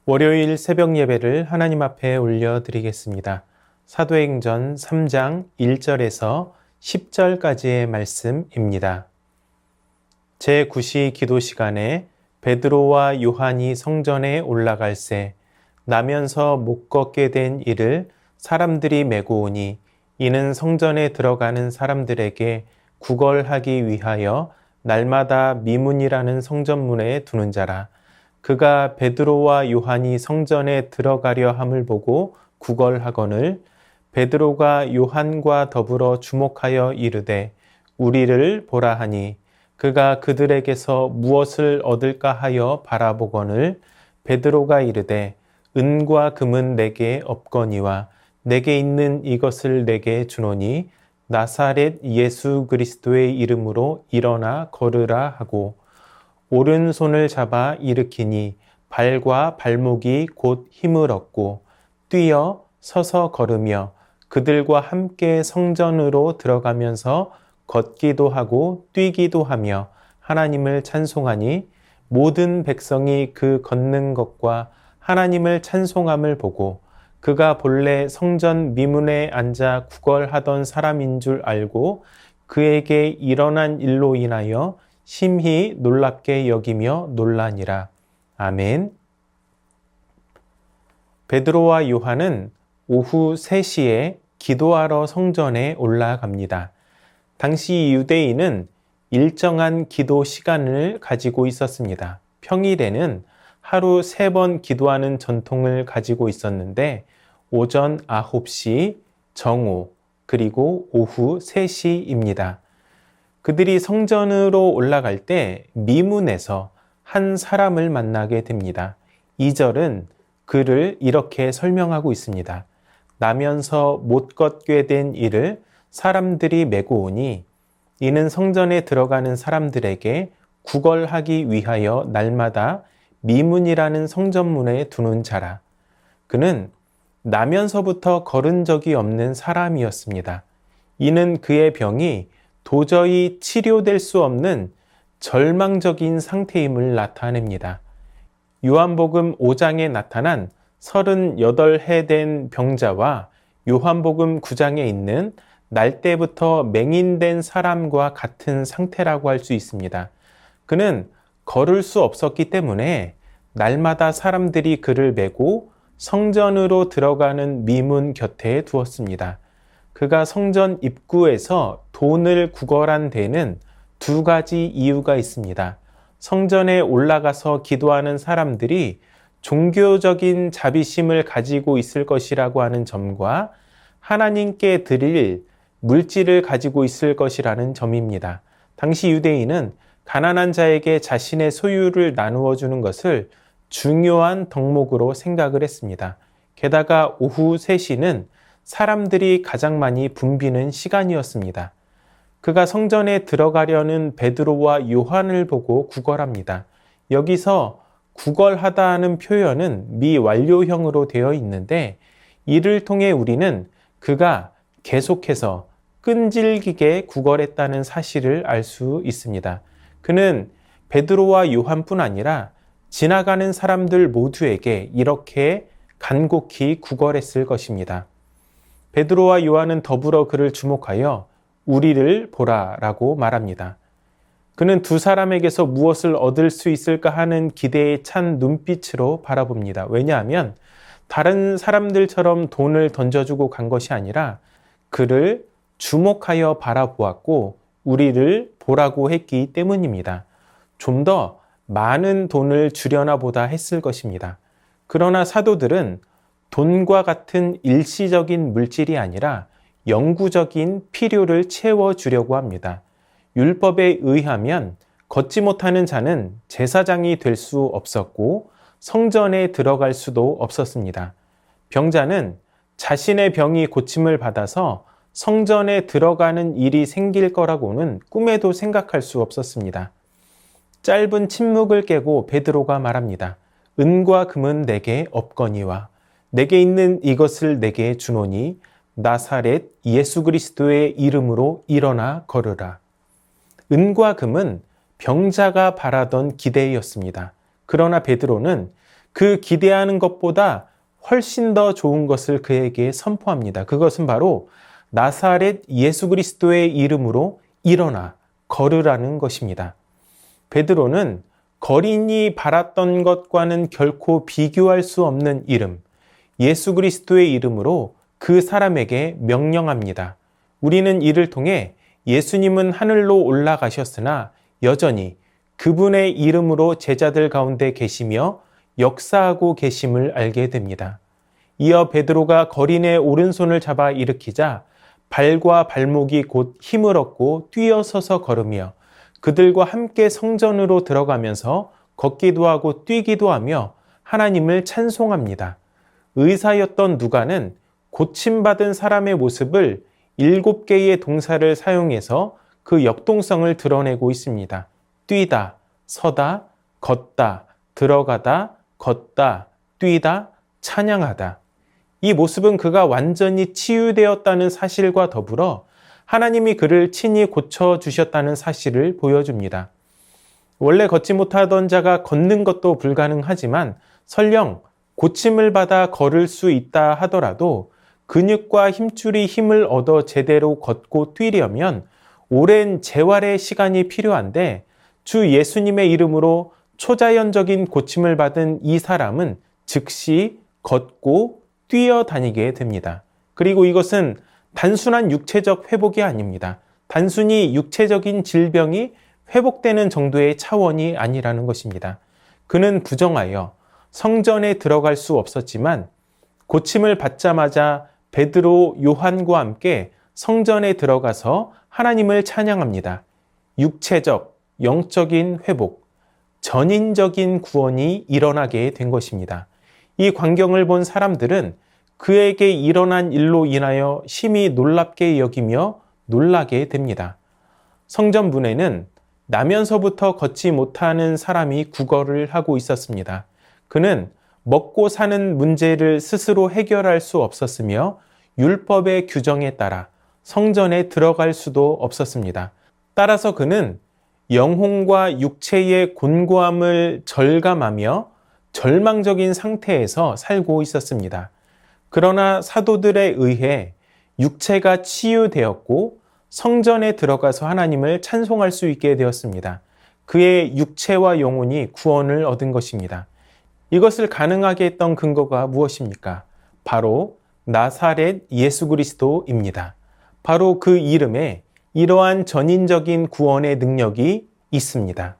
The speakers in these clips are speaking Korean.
월요일 새벽 예배를 하나님 앞에 올려드리겠습니다. 사도행전 3장 1절에서 10절까지의 말씀입니다. 제9시 기도 시간에 베드로와 요한이 성전에 올라갈새 나면서 못 걷게 된 이를 사람들이 메고 오니 이는 성전에 들어가는 사람들에게 구걸하기 위하여 날마다 미문이라는 성전문에 두는 자라. 그가 베드로와 요한이 성전에 들어가려 함을 보고 구걸하거늘 베드로가 요한과 더불어 주목하여 이르되 우리를 보라 하니 그가 그들에게서 무엇을 얻을까 하여 바라보거늘 베드로가 이르되 은과 금은 내게 없거니와 내게 있는 이것을 내게 주노니 나사렛 예수 그리스도의 이름으로 일어나 걸으라 하고 오른손을 잡아 일으키니 발과 발목이 곧 힘을 얻고 뛰어 서서 걸으며 그들과 함께 성전으로 들어가면서 걷기도 하고 뛰기도 하며 하나님을 찬송하니 모든 백성이 그 걷는 것과 하나님을 찬송함을 보고 그가 본래 성전 미문에 앉아 구걸하던 사람인 줄 알고 그에게 일어난 일로 인하여 심히 놀랍게 여기며 놀라니라. 아멘. 베드로와 요한은 오후 3시에 기도하러 성전에 올라갑니다. 당시 유대인은 일정한 기도 시간을 가지고 있었습니다. 평일에는 하루 3번 기도하는 전통을 가지고 있었는데 오전 9시, 정오, 그리고 오후 3시입니다. 그들이 성전으로 올라갈 때 미문에서 한 사람을 만나게 됩니다. 2절은 그를 이렇게 설명하고 있습니다. 나면서 못 걷게 된 이를 사람들이 메고 오니 이는 성전에 들어가는 사람들에게 구걸하기 위하여 날마다 미문이라는 성전문에 두는 자라. 그는 나면서부터 걸은 적이 없는 사람이었습니다. 이는 그의 병이 도저히 치료될 수 없는 절망적인 상태임을 나타냅니다. 요한복음 5장에 나타난 38해 된 병자와 요한복음 9장에 있는 날 때부터 맹인된 사람과 같은 상태라고 할 수 있습니다. 그는 걸을 수 없었기 때문에 날마다 사람들이 그를 메고 성전으로 들어가는 미문 곁에 두었습니다. 그가 성전 입구에서 돈을 구걸한 데는 2가지 이유가 있습니다. 성전에 올라가서 기도하는 사람들이 종교적인 자비심을 가지고 있을 것이라고 하는 점과 하나님께 드릴 물질을 가지고 있을 것이라는 점입니다. 당시 유대인은 가난한 자에게 자신의 소유를 나누어 주는 것을 중요한 덕목으로 생각을 했습니다. 게다가 오후 3시는 사람들이 가장 많이 붐비는 시간이었습니다. 그가 성전에 들어가려는 베드로와 요한을 보고 구걸합니다. 여기서 구걸하다는 표현은 미완료형으로 되어 있는데 이를 통해 우리는 그가 계속해서 끈질기게 구걸했다는 사실을 알 수 있습니다. 그는 베드로와 요한뿐 아니라 지나가는 사람들 모두에게 이렇게 간곡히 구걸했을 것입니다. 베드로와 요한은 더불어 그를 주목하여 우리를 보라 라고 말합니다. 그는 두 사람에게서 무엇을 얻을 수 있을까 하는 기대에 찬 눈빛으로 바라봅니다. 왜냐하면 다른 사람들처럼 돈을 던져주고 간 것이 아니라 그를 주목하여 바라보았고 우리를 보라고 했기 때문입니다. 좀 더 많은 돈을 주려나 보다 했을 것입니다. 그러나 사도들은 돈과 같은 일시적인 물질이 아니라 영구적인 필요를 채워주려고 합니다. 율법에 의하면 걷지 못하는 자는 제사장이 될 수 없었고 성전에 들어갈 수도 없었습니다. 병자는 자신의 병이 고침을 받아서 성전에 들어가는 일이 생길 거라고는 꿈에도 생각할 수 없었습니다. 짧은 침묵을 깨고 베드로가 말합니다. 은과 금은 내게 없거니와 내게 있는 이것을 내게 주노니 나사렛 예수 그리스도의 이름으로 일어나 걸으라. 은과 금은 병자가 바라던 기대였습니다. 그러나 베드로는 그 기대하는 것보다 훨씬 더 좋은 것을 그에게 선포합니다. 그것은 바로 나사렛 예수 그리스도의 이름으로 일어나 걸으라는 것입니다. 베드로는 거린이 바랐던 것과는 결코 비교할 수 없는 이름, 예수 그리스도의 이름으로 그 사람에게 명령합니다. 우리는 이를 통해 예수님은 하늘로 올라가셨으나 여전히 그분의 이름으로 제자들 가운데 계시며 역사하고 계심을 알게 됩니다. 이어 베드로가 거린의 오른손을 잡아 일으키자 발과 발목이 곧 힘을 얻고 뛰어서서 걸으며 그들과 함께 성전으로 들어가면서 걷기도 하고 뛰기도 하며 하나님을 찬송합니다. 의사였던 누가는 고침받은 사람의 모습을 7개의 동사를 사용해서 그 역동성을 드러내고 있습니다. 뛰다, 서다, 걷다, 들어가다, 걷다, 뛰다, 찬양하다. 이 모습은 그가 완전히 치유되었다는 사실과 더불어 하나님이 그를 친히 고쳐주셨다는 사실을 보여줍니다. 원래 걷지 못하던 자가 걷는 것도 불가능하지만 설령 고침을 받아 걸을 수 있다 하더라도 근육과 힘줄이 힘을 얻어 제대로 걷고 뛰려면 오랜 재활의 시간이 필요한데 주 예수님의 이름으로 초자연적인 고침을 받은 이 사람은 즉시 걷고 뛰어다니게 됩니다. 그리고 이것은 단순한 육체적 회복이 아닙니다. 단순히 육체적인 질병이 회복되는 정도의 차원이 아니라는 것입니다. 그는 부정하여 성전에 들어갈 수 없었지만 고침을 받자마자 베드로, 요한과 함께 성전에 들어가서 하나님을 찬양합니다. 육체적, 영적인 회복, 전인적인 구원이 일어나게 된 것입니다. 이 광경을 본 사람들은 그에게 일어난 일로 인하여 심히 놀랍게 여기며 놀라게 됩니다. 성전 문에는 나면서부터 걷지 못하는 사람이 구걸을 하고 있었습니다. 그는 먹고 사는 문제를 스스로 해결할 수 없었으며 율법의 규정에 따라 성전에 들어갈 수도 없었습니다. 따라서 그는 영혼과 육체의 곤고함을 절감하며 절망적인 상태에서 살고 있었습니다. 그러나 사도들에 의해 육체가 치유되었고 성전에 들어가서 하나님을 찬송할 수 있게 되었습니다. 그의 육체와 영혼이 구원을 얻은 것입니다. 이것을 가능하게 했던 근거가 무엇입니까? 바로 나사렛 예수 그리스도입니다. 바로 그 이름에 이러한 전인적인 구원의 능력이 있습니다.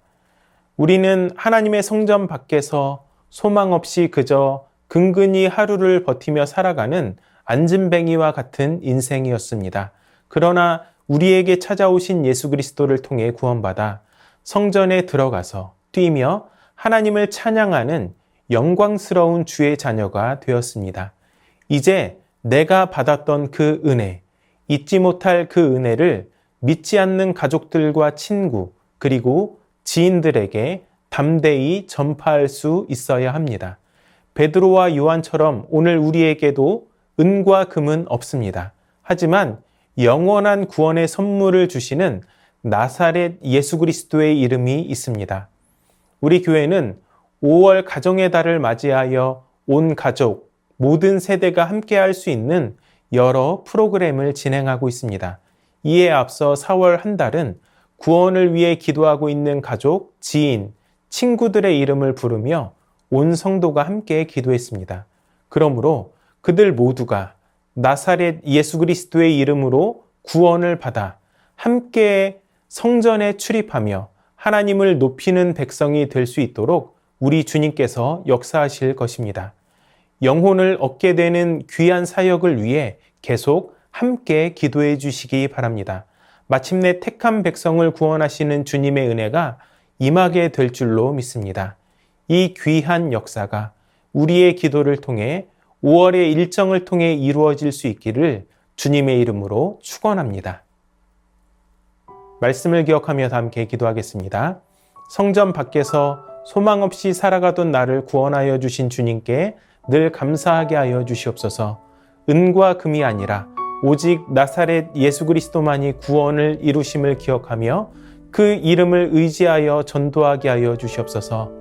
우리는 하나님의 성전 밖에서 소망 없이 그저 근근히 하루를 버티며 살아가는 앉은뱅이와 같은 인생이었습니다. 그러나 우리에게 찾아오신 예수 그리스도를 통해 구원받아 성전에 들어가서 뛰며 하나님을 찬양하는 영광스러운 주의 자녀가 되었습니다. 이제 내가 받았던 그 은혜, 잊지 못할 그 은혜를 믿지 않는 가족들과 친구, 그리고 지인들에게 담대히 전파할 수 있어야 합니다. 베드로와 요한처럼 오늘 우리에게도 은과 금은 없습니다. 하지만 영원한 구원의 선물을 주시는 나사렛 예수 그리스도의 이름이 있습니다. 우리 교회는 5월 가정의 달을 맞이하여 온 가족, 모든 세대가 함께할 수 있는 여러 프로그램을 진행하고 있습니다. 이에 앞서 4월 한 달은 구원을 위해 기도하고 있는 가족, 지인, 친구들의 이름을 부르며 온 성도가 함께 기도했습니다. 그러므로 그들 모두가 나사렛 예수 그리스도의 이름으로 구원을 받아 함께 성전에 출입하며 하나님을 높이는 백성이 될 수 있도록 우리 주님께서 역사하실 것입니다. 영혼을 얻게 되는 귀한 사역을 위해 계속 함께 기도해 주시기 바랍니다. 마침내 택한 백성을 구원하시는 주님의 은혜가 임하게 될 줄로 믿습니다. 이 귀한 역사가 우리의 기도를 통해 5월의 일정을 통해 이루어질 수 있기를 주님의 이름으로 축원합니다. 말씀을 기억하며 함께 기도하겠습니다. 성전 밖에서 소망 없이 살아가던 나를 구원하여 주신 주님께 늘 감사하게 하여 주시옵소서. 은과 금이 아니라 오직 나사렛 예수 그리스도만이 구원을 이루심을 기억하며 그 이름을 의지하여 전도하게 하여 주시옵소서.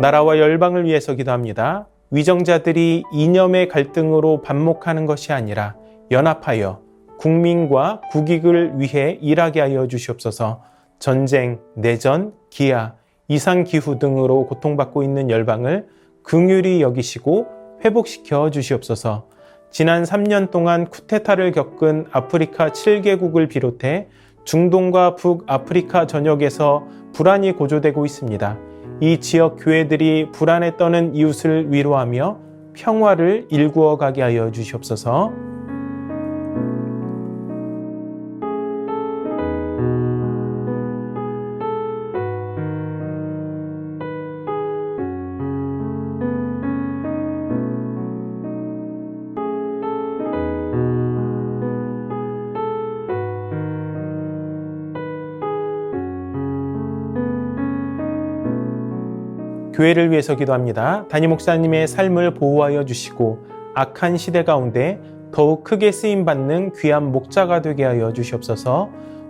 나라와 열방을 위해서 기도합니다. 위정자들이 이념의 갈등으로 반목하는 것이 아니라 연합하여 국민과 국익을 위해 일하게 하여 주시옵소서. 전쟁, 내전, 기아, 이상기후 등으로 고통받고 있는 열방을 긍휼히 여기시고 회복시켜 주시옵소서. 지난 3년 동안 쿠데타를 겪은 아프리카 7개국을 비롯해 중동과 북아프리카 전역에서 불안이 고조되고 있습니다. 이 지역 교회들이 불안에 떠는 이웃을 위로하며 평화를 일구어 가게 하여 주시옵소서. 교회를 위해서 기도합니다. 담임 목사님의 삶을 보호하여 주시고 악한 시대 가운데 더욱 크게 쓰임받는 귀한 목자가 되게 하여 주시옵소서.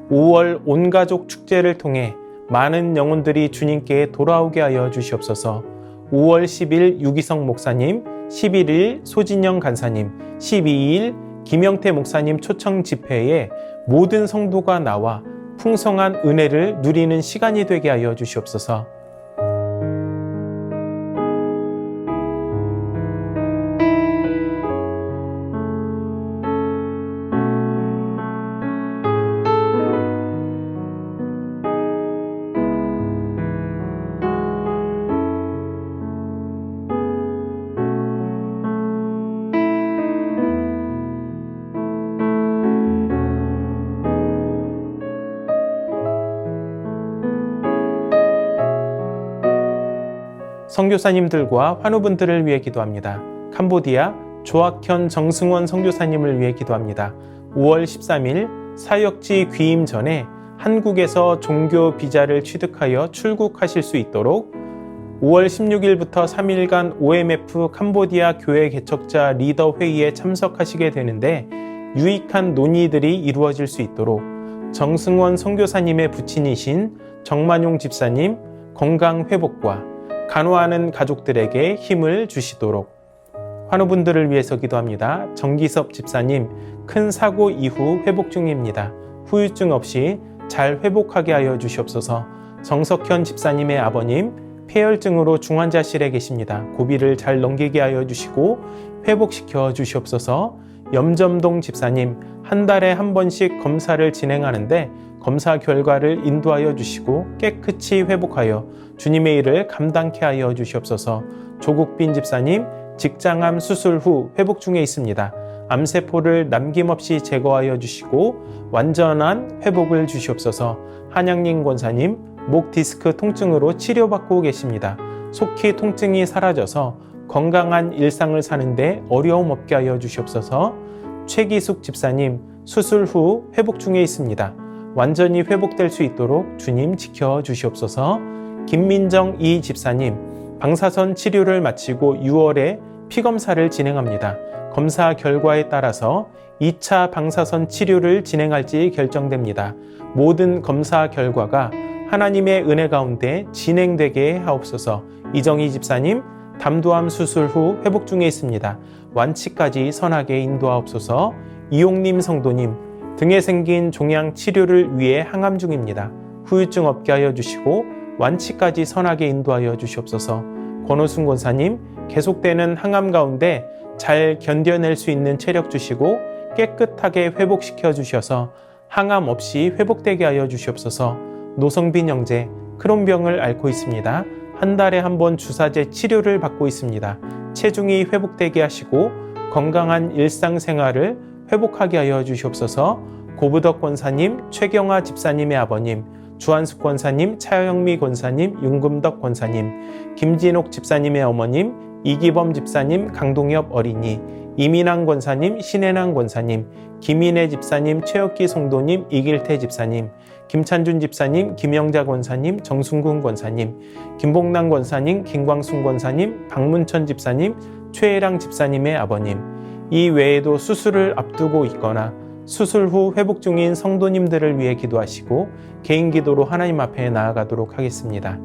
5월 온가족 축제를 통해 많은 영혼들이 주님께 돌아오게 하여 주시옵소서. 5월 10일 유기성 목사님, 11일 소진영 간사님, 12일 김영태 목사님 초청 집회에 모든 성도가 나와 풍성한 은혜를 누리는 시간이 되게 하여 주시옵소서. 선교사님들과 환우분들을 위해 기도합니다. 캄보디아 조학현 정승원 선교사님을 위해 기도합니다. 5월 13일 사역지 귀임 전에 한국에서 종교 비자를 취득하여 출국하실 수 있도록 5월 16일부터 3일간 OMF 캄보디아 교회 개척자 리더 회의에 참석하시게 되는데 유익한 논의들이 이루어질 수 있도록 정승원 선교사님의 부친이신 정만용 집사님 건강 회복과 간호하는 가족들에게 힘을 주시도록 환우분들을 위해서 기도합니다. 정기섭 집사님 큰 사고 이후 회복 중입니다. 후유증 없이 잘 회복하게 하여 주시옵소서. 정석현 집사님의 아버님 폐혈증으로 중환자실에 계십니다. 고비를 잘 넘기게 하여 주시고 회복시켜 주시옵소서. 염점동 집사님 한 달에 한 번씩 검사를 진행하는데 검사 결과를 인도하여 주시고 깨끗이 회복하여 주님의 일을 감당케 하여 주시옵소서. 조국빈 집사님 직장암 수술 후 회복 중에 있습니다. 암세포를 남김없이 제거하여 주시고 완전한 회복을 주시옵소서. 한양림 권사님 목 디스크 통증으로 치료받고 계십니다. 속히 통증이 사라져서 건강한 일상을 사는데 어려움 없게 하여 주시옵소서. 최기숙 집사님 수술 후 회복 중에 있습니다. 완전히 회복될 수 있도록 주님 지켜 주시옵소서. 김민정 이 집사님 방사선 치료를 마치고 6월에 피검사를 진행합니다. 검사 결과에 따라서 2차 방사선 치료를 진행할지 결정됩니다. 모든 검사 결과가 하나님의 은혜 가운데 진행되게 하옵소서. 이정희 집사님 담도암 수술 후 회복 중에 있습니다. 완치까지 선하게 인도하옵소서. 이용림 성도님 등에 생긴 종양 치료를 위해 항암 중입니다. 후유증 없게 하여 주시고 완치까지 선하게 인도하여 주시옵소서. 권호순 권사님 계속되는 항암 가운데 잘 견뎌낼 수 있는 체력 주시고 깨끗하게 회복시켜 주셔서 항암 없이 회복되게 하여 주시옵소서. 노성빈 형제 크론병을 앓고 있습니다. 한 달에 한 번 주사제 치료를 받고 있습니다. 체중이 회복되게 하시고 건강한 일상생활을 회복하게 하여 주시옵소서. 고부덕 권사님, 최경화 집사님의 아버님, 주한숙 권사님, 차영미 권사님, 윤금덕 권사님, 김진옥 집사님의 어머님, 이기범 집사님, 강동엽 어린이, 이민환 권사님, 신혜남 권사님, 김인혜 집사님, 최혁기 성도님, 이길태 집사님, 김찬준 집사님, 김영자 권사님, 정순군 권사님, 김봉남 권사님, 김광순 권사님, 박문천 집사님, 최혜랑 집사님의 아버님, 이 외에도 수술을 앞두고 있거나 수술 후 회복 중인 성도님들을 위해 기도하시고 개인 기도로 하나님 앞에 나아가도록 하겠습니다.